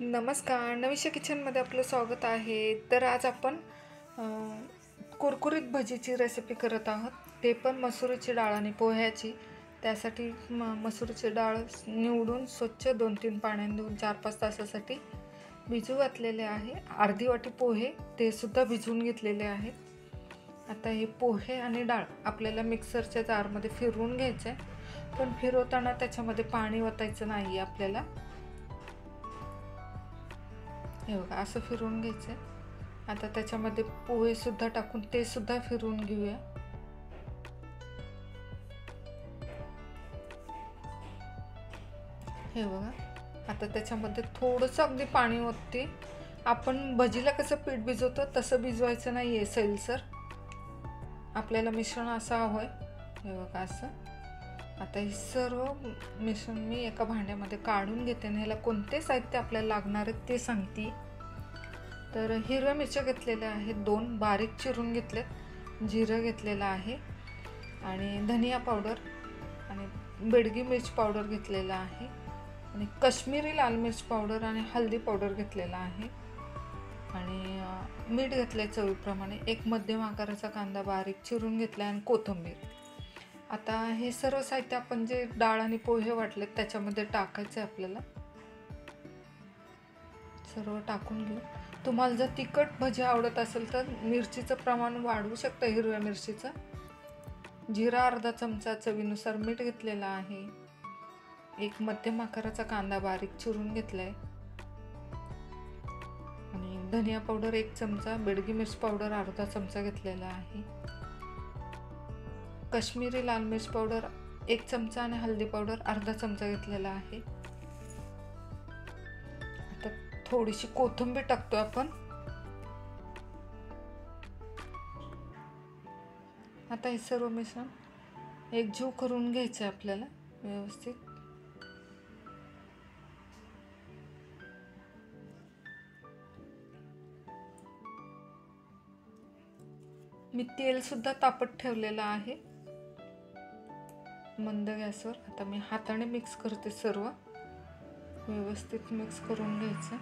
नमस्कार, नविशा किचनमध्ये आपलं स्वागत आहे. तर आज आपण कुरकुरीत भजीची रेसिपी करत आहोत. ते पण मसुरीची डाळ आणि पोह्याची. त्यासाठी मसुरीची डाळ निवडून स्वच्छ 2-3 पाण्याने धुवून 4-5 तासासाठी भिजू घातलेले आहे. अर्धी वाटी पोहे ते सुद्धा भिजवून घेतलेले आहेत. आता हे पोहे आणि डाळ आपल्याला मिक्सरच्या जारमध्ये फिरवून घ्यायचं आहे. पण फिरवताना त्याच्यामध्ये पाणी ओतायचं नाही आपल्याला. हे बघा असं फिरवून घ्यायचं आहे. आता त्याच्यामध्ये पोहे सुद्धा टाकून ते सुद्धा फिरवून घेऊया. हे बघा आता त्याच्यामध्ये थोडंसं अगदी पाणी ओतते. आपण भजीला कसं पीठ भिजवतो तसं भिजवायचं नाही आहे सैलसर. आपल्याला मिश्रण असं हवं आहे. हे बघा असं. आता हे सर्व मिश्रण मी एका भांड्यामध्ये काढून घेते आणि ह्याला कोणते साहित्य आपल्याला लागणार आहे ते सांगते. तर हिरव्या मिरच्या घेतलेल्या आहेत 2 बारीक चिरून घेतलेत. जिरं घेतलेलं आहे आणि धनिया पावडर आणि बेडगी मिर्च पावडर घेतलेला आहे आणि काश्मीरी लाल मिर्च पावडर आणि हळदी पावडर घेतलेला आहे आणि मीठ घेतलं चवीप्रमाणे. एक मध्यम आकाराचा कांदा बारीक चिरून घेतला आणि कोथिंबीर. आता हे सर्व साहित्य आपण जे डाळ आणि पोहे वाटलेत त्याच्यामध्ये टाकायचं आहे आपल्याला. सर्व टाकून घेऊ. तुम्हाला जर तिखट भजी आवडत असेल तर मिरचीचं प्रमाण वाढवू शकता, हिरव्या मिरचीचं. जिरा अर्धा चमचा, चवीनुसार मीठ घेतलेला आहे. एक मध्यम आकाराचा कांदा बारीक चिरून घेतलाय आणि धनिया पावडर 1 चमचा, बेडगी मिर्च पावडर अर्धा चमचा घेतलेला आहे. काश्मीरी लाल मिर्च पावडर 1 चमचा आणि हळदी पावडर अर्धा चमचा घेतलेला आहे. आता थोडीशी कोथिंबीर टाकतो आपण. आता हे सर्व मिश्रण एकजीव करून घ्यायचं आपल्याला व्यवस्थित. मी तेल सुद्धा तापत ठेवलेलं आहे मंद गॅसवर. आता मी हाताने मिक्स करते. सर्व व्यवस्थित मिक्स करून घ्यायचं.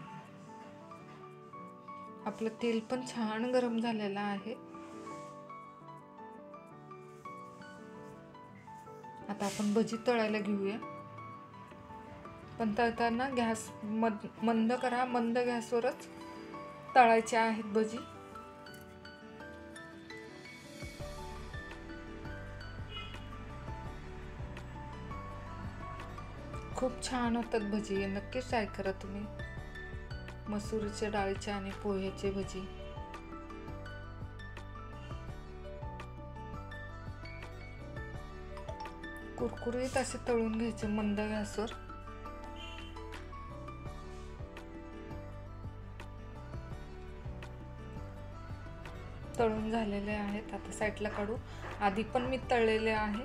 आपलं तेल पण छान गरम झालेलं आहे. आता आपण भजी तळायला घेऊया. पण तळताना गॅस मंद करा. मंद गॅसवरच तळायचे आहेत भजी. खूप छान होतात भजी. नक्की ट्राय करा तुम्ही. मसुरीच्या डाळीचे आणि पोह्याचे भजी. कुरकुरीत असे तळून घ्यायचे मंद गॅसवर. तळून झालेले आहेत. आता साईडला काढू. आधी पण मी तळलेले आहे.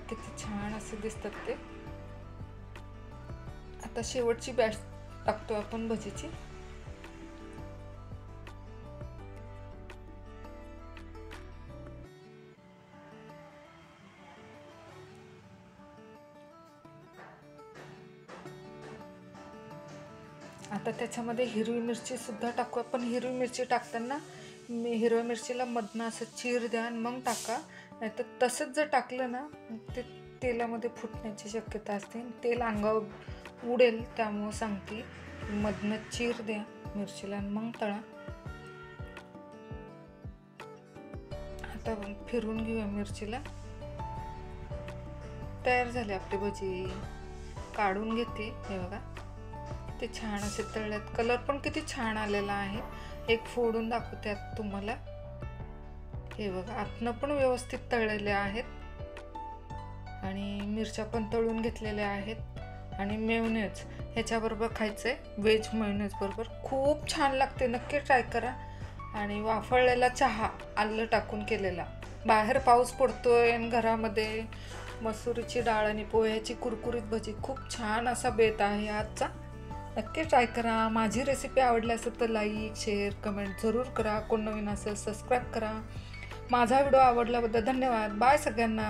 किती छान असे दिसतात ते. आता शेवटची बॅच टाकतो आपण भजीची. आता त्याच्यामध्ये हिरवी मिरची सुद्धा टाकू आपण. हिरवी मिरची टाकताना हिरव्या मिरचीला मधनं असं चीर द्या आणि मग टाका. नाहीतर तसंच जर टाकलं ना ते तेलामध्ये फुटण्याची शक्यता असते. तेल अंगावर उडेल. त्यामुळं सांगते मधनं चीर द्या मिरचीला आणि मग तळा. आता फिरवून घेऊया मिरचीला. तयार झाले आपली भजी. काढून घेते. हे बघा ते छान असे तळल्यात. कलर पण किती छान आलेला आहे. एक फोडून दाखवते तुम्हाला. हे बघा आतनं पण व्यवस्थित तळलेले आहेत आणि मिरच्या पण तळून घेतलेल्या आहेत. आणि मेयोनेज ह्याच्याबरोबर खायचं आहे. व्हेज मेयोनेज बरोबर खूप छान लागते. नक्की ट्राय करा. आणि वाफळलेला चहा आलं टाकून केलेला. बाहेर पाऊस पडतोय आणि घरामध्ये मसुरीची डाळ आणि पोह्याची कुरकुरीत भजी. खूप छान असा बेत आहे आजचा. नक्की ट्राय करा. माझी रेसिपी आवडली असेल तर लाईक, शेअर, कमेंट जरूर करा. कोण नवीन असेल सबस्क्राईब करा. माझा व्हिडिओ आवडल्याबद्दल धन्यवाद. बाय सगळ्यांना.